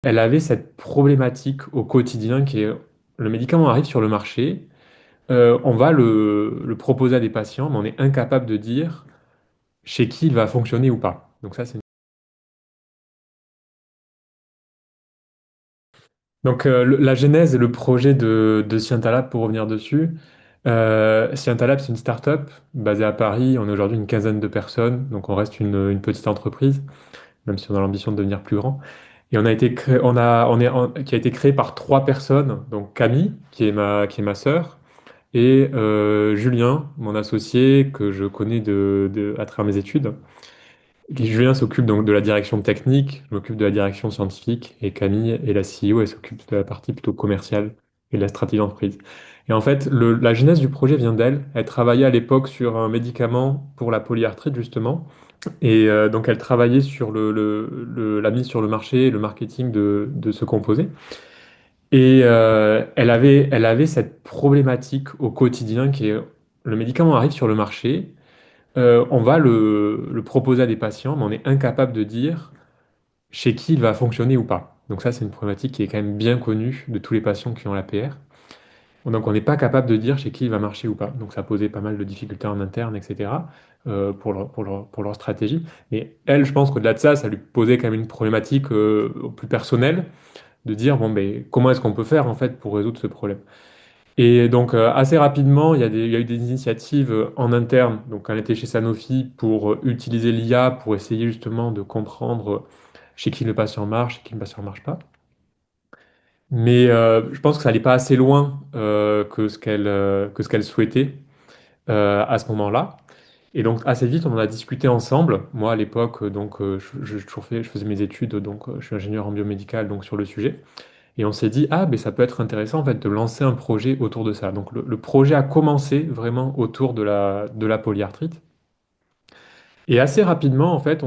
Elle avait cette problématique au quotidien qui est le médicament arrive sur le marché, on va le proposer à des patients, mais on est incapable de dire chez qui il va fonctionner ou pas. Donc ça, c'est donc la genèse et le projet de Scientalab, pour revenir dessus. Scientalab, c'est une start-up basée à Paris. On est aujourd'hui une quinzaine de personnes, donc on reste une petite entreprise, même si on a l'ambition de devenir plus grand. Et on a été créé, qui a été créé par trois personnes, donc Camille, qui est ma sœur, et Julien, mon associé, que je connais à travers mes études. Julien s'occupe donc de la direction technique, je m'occupe de la direction scientifique, et Camille est la CEO, elle s'occupe de la partie plutôt commerciale et de la stratégie d'entreprise. Et en fait, la genèse du projet vient d'elle. Elle travaillait à l'époque sur un médicament pour la polyarthrite, justement. Et donc, elle travaillait sur la mise sur le marché et le marketing de ce composé. Et elle avait cette problématique au quotidien qui est le médicament arrive sur le marché, on va le proposer à des patients, mais on est incapable de dire chez qui il va fonctionner ou pas. Donc ça, c'est une problématique qui est quand même bien connue de tous les patients qui ont l'APR. Donc on n'est pas capable de dire chez qui il va marcher ou pas. Donc ça posait pas mal de difficultés en interne, etc., pour leur stratégie. Mais elle, je pense qu'au-delà de ça, ça lui posait quand même une problématique plus personnelle de dire, bon, ben, comment est-ce qu'on peut faire en fait pour résoudre ce problème? Et donc, assez rapidement, il y a eu des initiatives en interne. Donc, elle était chez Sanofi pour utiliser l'IA pour essayer justement de comprendre chez qui le patient marche, chez qui le patient ne marche pas. Mais je pense que ça n'allait pas assez loin que ce qu'elle souhaitait à ce moment-là. Et donc, assez vite, on en a discuté ensemble. Moi, à l'époque, donc, je faisais mes études, donc je suis ingénieur en biomédical, donc sur le sujet. Et on s'est dit, ah, mais ça peut être intéressant en fait de lancer un projet autour de ça. Donc le projet a commencé vraiment autour de la polyarthrite. Et assez rapidement, en fait,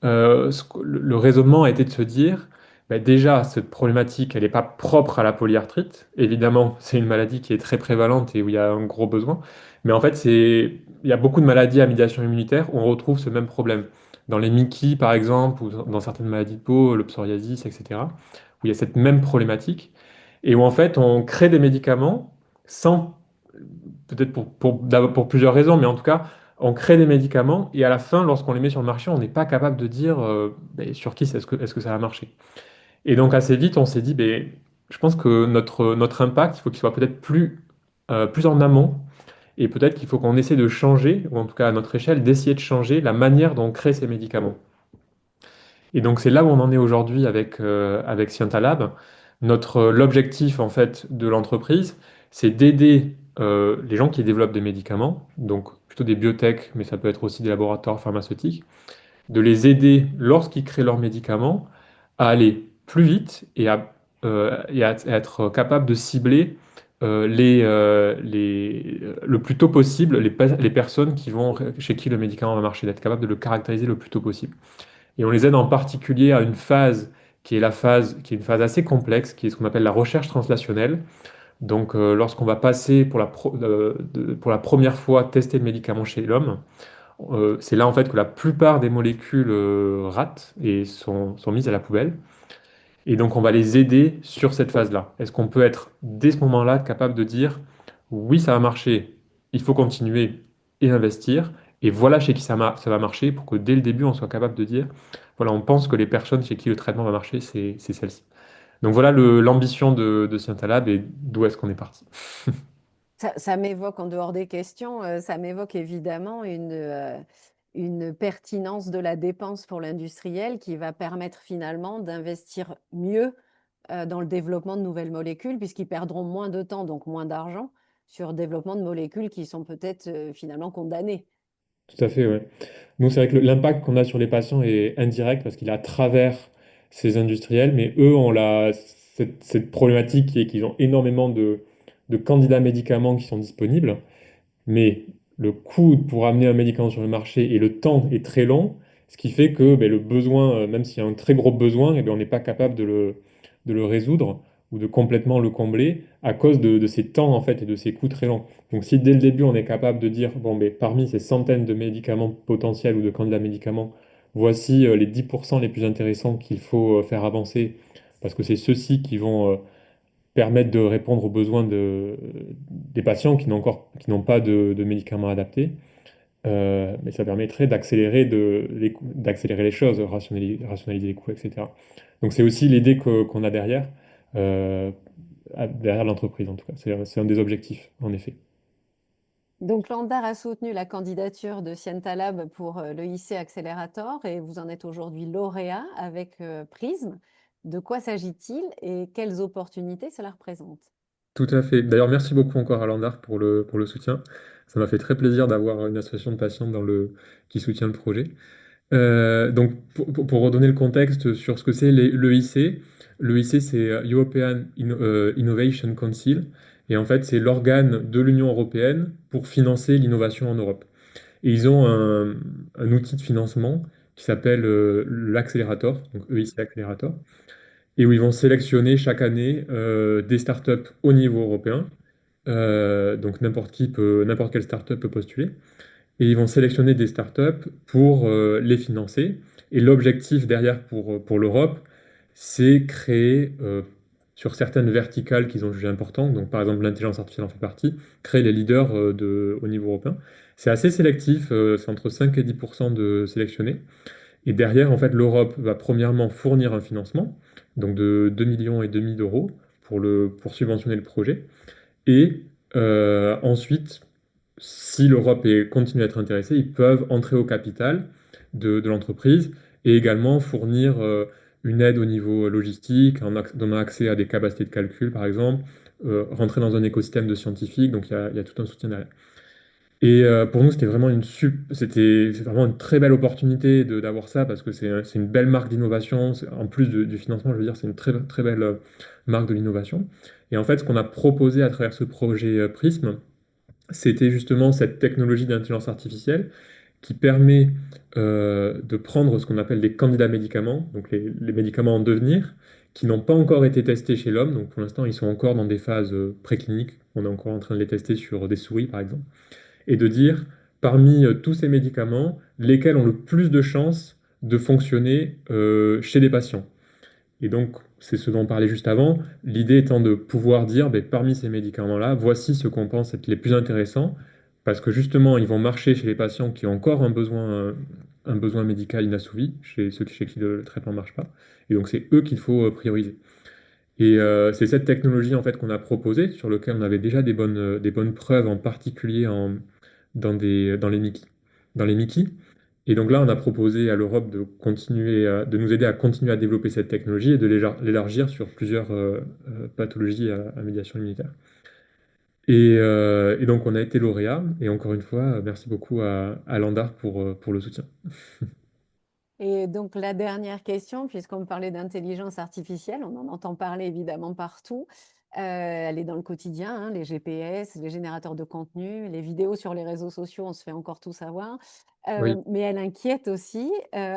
le raisonnement a été de se dire, bah, déjà, cette problématique, elle n'est pas propre à la polyarthrite. Évidemment, c'est une maladie qui est très prévalente et où il y a un gros besoin. Mais en fait, il y a beaucoup de maladies à médiation immunitaire où on retrouve ce même problème. Dans les Mickey, par exemple, ou dans certaines maladies de peau, le psoriasis, etc., où il y a cette même problématique et où en fait, on crée des médicaments sans, peut-être pour plusieurs raisons, mais en tout cas, on crée des médicaments et à la fin, lorsqu'on les met sur le marché, on n'est pas capable de dire ben, sur qui est-ce que ça va marcher. Et donc assez vite, on s'est dit, ben, je pense que notre impact, il faut qu'il soit peut-être plus en amont et peut-être qu'il faut qu'on essaie de changer, ou en tout cas à notre échelle, d'essayer de changer la manière dont on crée ces médicaments. Et donc c'est là où on en est aujourd'hui avec Scientalab. L'objectif en fait de l'entreprise, c'est d'aider les gens qui développent des médicaments, donc plutôt des biotech, mais ça peut être aussi des laboratoires pharmaceutiques, de les aider lorsqu'ils créent leurs médicaments à aller plus vite et à être capable de cibler le plus tôt possible les personnes chez qui le médicament va marcher, d'être capable de le caractériser le plus tôt possible. Et on les aide en particulier à une phase qui est une phase assez complexe, qui est ce qu'on appelle la recherche translationnelle. Donc, lorsqu'on va passer pour la première fois tester le médicament chez l'homme, c'est là en fait que la plupart des molécules ratent et sont mises à la poubelle. Et donc, on va les aider sur cette phase-là. Est-ce qu'on peut être, dès ce moment-là, capable de dire, oui, ça va marcher, il faut continuer et investir, et voilà chez qui ça va marcher, pour que dès le début, on soit capable de dire, voilà, on pense que les personnes chez qui le traitement va marcher, c'est celle-ci. Donc voilà l'ambition de Scientalab et d'où est-ce qu'on est parti. Ça m'évoque, en dehors des questions, ça m'évoque évidemment une pertinence de la dépense pour l'industriel qui va permettre finalement d'investir mieux dans le développement de nouvelles molécules, puisqu'ils perdront moins de temps, donc moins d'argent, sur le développement de molécules qui sont peut-être finalement condamnées. Tout à fait, ouais. Nous, c'est vrai que l'impact qu'on a sur les patients est indirect parce qu'il est à travers ces industriels, mais eux ont cette problématique qui est qu'ils ont énormément de candidats médicaments qui sont disponibles, mais le coût pour amener un médicament sur le marché et le temps est très long, ce qui fait que ben, le besoin, même s'il y a un très gros besoin, eh ben, on n'est pas capable de le résoudre ou de complètement le combler à cause de ces temps en fait et de ces coûts très longs. Donc si dès le début on est capable de dire, bon, ben, parmi ces centaines de médicaments potentiels ou de candidats médicaments, voici les 10% les plus intéressants qu'il faut faire avancer, parce que c'est ceux-ci qui vont permettre de répondre aux besoins des patients qui n'ont pas de médicaments adaptés. Mais ça permettrait d'accélérer les choses, rationaliser les coûts, etc. Donc c'est aussi l'idée qu'on a derrière, euh, derrière l'entreprise en tout cas. C'est un des objectifs, en effet. Donc, Landar a soutenu la candidature de Scientalab pour le IC Accelerator et vous en êtes aujourd'hui lauréat avec Prism. De quoi s'agit-il et quelles opportunités cela représente? Tout à fait. D'ailleurs, merci beaucoup encore à Landar pour le soutien. Ça m'a fait très plaisir d'avoir une association de patients qui soutient le projet. Donc, pour redonner le contexte sur ce que c'est l'EIC, l'EIC, c'est Innovation Council, et en fait, c'est l'organe de l'Union européenne pour financer l'innovation en Europe. Et ils ont un outil de financement qui s'appelle l'Accélérator, donc EIC Accelerator, et où ils vont sélectionner chaque année des startups au niveau européen. Donc, n'importe quelle startup peut postuler et ils vont sélectionner des startups pour les financer. Et l'objectif derrière pour l'Europe, c'est créer, sur certaines verticales qu'ils ont jugées importantes, donc par exemple l'intelligence artificielle en fait partie, créer les leaders au niveau européen. C'est assez sélectif, c'est entre 5 et 10% de sélectionnés. Et derrière, en fait, l'Europe va premièrement fournir un financement, donc de 2,5 millions d'euros pour subventionner le projet. Et ensuite, si continue à être intéressée, ils peuvent entrer au capital de l'entreprise et également fournir une aide au niveau logistique, donnant accès à des capacités de calcul, par exemple, rentrer dans un écosystème de scientifiques, donc il y a tout un soutien derrière. Et pour nous, c'est vraiment une très belle opportunité d'avoir ça parce que c'est une belle marque d'innovation. En plus du financement, je veux dire, c'est une très, très belle marque de l'innovation. Et en fait, ce qu'on a proposé à travers ce projet Prism, c'était justement cette technologie d'intelligence artificielle qui permet de prendre ce qu'on appelle des candidats médicaments, donc les médicaments en devenir, qui n'ont pas encore été testés chez l'homme. Donc pour l'instant, ils sont encore dans des phases précliniques. On est encore en train de les tester sur des souris, par exemple. Et de dire, parmi tous ces médicaments, lesquels ont le plus de chances de fonctionner chez les patients. Et donc, c'est ce dont on parlait juste avant, l'idée étant de pouvoir dire, ben, parmi ces médicaments-là, voici ce qu'on pense être les plus intéressants, parce que justement, ils vont marcher chez les patients qui ont encore un besoin médical inassouvi, chez ceux chez qui le traitement ne marche pas. Et donc, c'est eux qu'il faut prioriser. Et c'est cette technologie en fait qu'on a proposée, sur laquelle on avait déjà des bonnes preuves, en particulier dans les Mickey. Dans les Mickey. Et donc là, on a proposé à l'Europe de nous aider à continuer à développer cette technologie et de l'élargir sur plusieurs pathologies à médiation immunitaire. Et donc, on a été lauréat. Et encore une fois, merci beaucoup à Landar pour le soutien. Et donc la dernière question, puisqu'on me parlait d'intelligence artificielle, on en entend parler évidemment partout. Elle est dans le quotidien, hein, les GPS, les générateurs de contenu, les vidéos sur les réseaux sociaux, on se fait encore tout savoir. Oui. Mais elle inquiète aussi.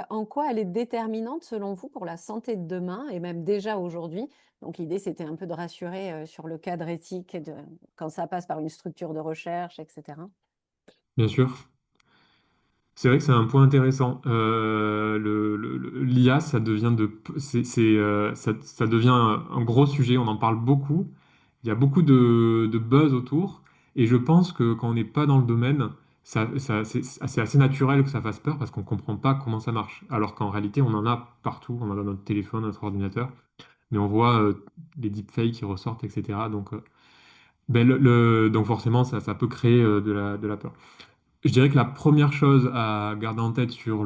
En quoi elle est déterminante selon vous pour la santé de demain et même déjà aujourd'hui? Donc l'idée, c'était un peu de rassurer sur le cadre éthique quand ça passe par une structure de recherche, etc. Bien sûr. C'est vrai que c'est un point intéressant. L'IA, ça devient un gros sujet. On en parle beaucoup. Il y a beaucoup de buzz autour. Et je pense que quand on n'est pas dans le domaine, c'est assez naturel que ça fasse peur parce qu'on ne comprend pas comment ça marche. Alors qu'en réalité, on en a partout. On en a dans notre téléphone, notre ordinateur. Mais on voit les deepfakes qui ressortent, etc. Donc forcément, ça peut créer de la peur. Je dirais que la première chose à garder en tête sur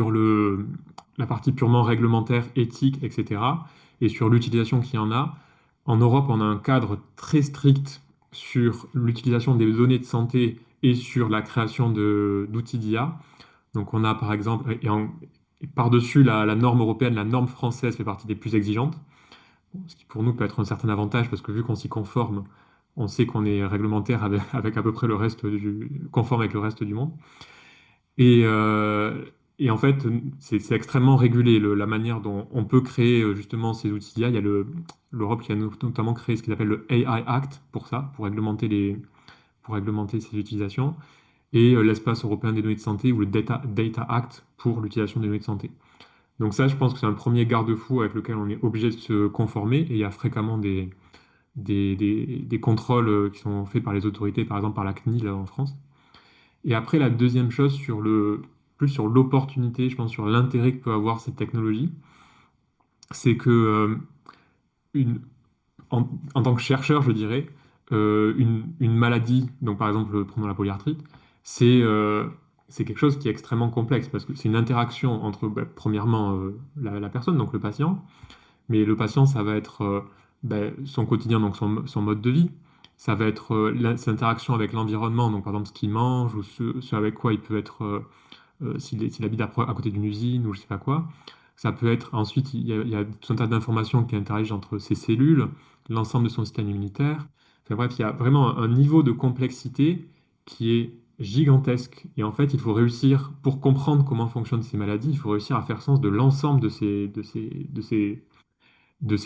la partie purement réglementaire, éthique, etc., et sur l'utilisation qu'il y en a, en Europe, on a un cadre très strict sur l'utilisation des données de santé et sur la création d'outils d'IA. Donc on a par exemple, et par-dessus la norme européenne, la norme française fait partie des plus exigeantes, ce qui pour nous peut être un certain avantage parce que vu qu'on s'y conforme, on sait qu'on est réglementaire avec à peu près conforme avec le reste du monde. Et, euh, et en fait, c'est extrêmement régulé la manière dont on peut créer justement ces outils-là. Il y a l'Europe qui a notamment créé ce qu'ils appellent le AI Act pour ça, pour réglementer ces utilisations. et l'espace européen des données de santé ou le Data Act pour l'utilisation des données de santé. Donc ça, je pense que c'est un premier garde-fou avec lequel on est obligé de se conformer et il y a fréquemment des contrôles qui sont faits par les autorités, par exemple par la CNIL en France. Et après, la deuxième chose, plus sur l'opportunité, je pense sur l'intérêt que peut avoir cette technologie, c'est que une, en tant que chercheur, je dirais, une maladie, donc par exemple, prenons la polyarthrite, c'est c'est quelque chose qui est extrêmement complexe parce que c'est une interaction entre, bah, premièrement, la personne, donc le patient, mais le patient, ça va être son quotidien, donc son mode de vie. Ça va être ses interactions avec l'environnement, donc par exemple ce qu'il mange ou ce avec quoi il peut être, s'il habite à côté d'une usine ou je sais pas quoi. Ça peut être ensuite, il y a tout un tas d'informations qui interagissent entre ses cellules, l'ensemble de son système immunitaire. Enfin, bref, il y a vraiment un niveau de complexité qui est gigantesque. Et en fait, il faut réussir, pour comprendre comment fonctionnent ces maladies, il faut réussir à faire sens de l'ensemble de ces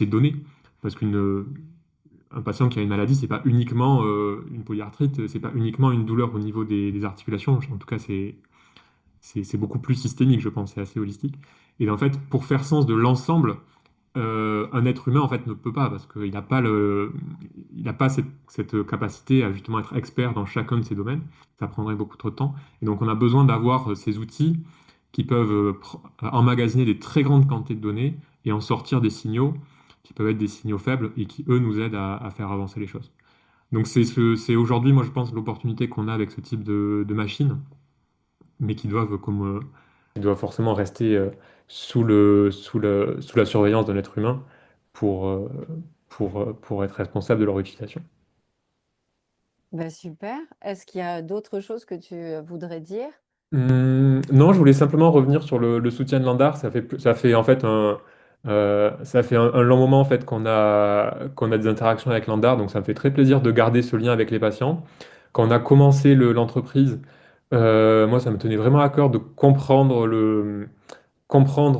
données. Parce un patient qui a une maladie, c'est pas uniquement une polyarthrite, c'est pas uniquement une douleur au niveau des articulations. En tout cas, c'est beaucoup plus systémique, je pense, c'est assez holistique. Et en fait, pour faire sens de l'ensemble, un être humain en fait ne peut pas parce qu'il n'a pas il n'a pas cette capacité à justement être expert dans chacun de ces domaines. Ça prendrait beaucoup trop de temps. Et donc, on a besoin d'avoir ces outils qui peuvent emmagasiner des très grandes quantités de données et en sortir des signaux qui peuvent être des signaux faibles et qui, eux, nous aident à faire avancer les choses. Donc, c'est aujourd'hui, moi, je pense, l'opportunité qu'on a avec ce type de machines, mais qui doivent, qui doivent forcément rester sous la surveillance d'un être humain pour, euh, pour être responsable de leur utilisation. Bah, super. Est-ce qu'il y a d'autres choses que tu voudrais dire? Non, je voulais simplement revenir sur le soutien de l'ANDAR. Ça fait en fait ça fait un long moment en fait qu'on a des interactions avec l'ANDAR, donc ça me fait très plaisir de garder ce lien avec les patients. Quand on a commencé l'entreprise, moi ça me tenait vraiment à cœur de comprendre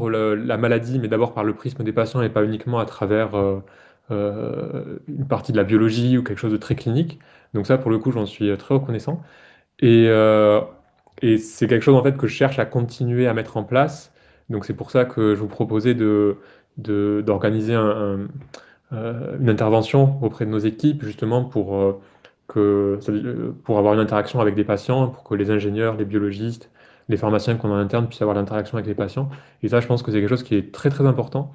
la maladie, mais d'abord par le prisme des patients et pas uniquement à travers une partie de la biologie ou quelque chose de très clinique. Donc ça, pour le coup, j'en suis très reconnaissant. Et, euh, et c'est quelque chose en fait que je cherche à continuer à mettre en place. Donc c'est pour ça que je vous proposais d'organiser une intervention auprès de nos équipes, justement pour avoir une interaction avec des patients, pour que les ingénieurs, les biologistes, les pharmaciens qu'on a en interne puissent avoir l'interaction avec les patients. Et ça, je pense que c'est quelque chose qui est très très important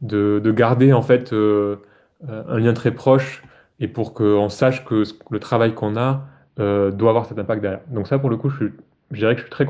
de garder en fait un lien très proche et pour qu'on sache que le travail qu'on a doit avoir cet impact derrière. Donc ça, pour le coup, je dirais que je suis très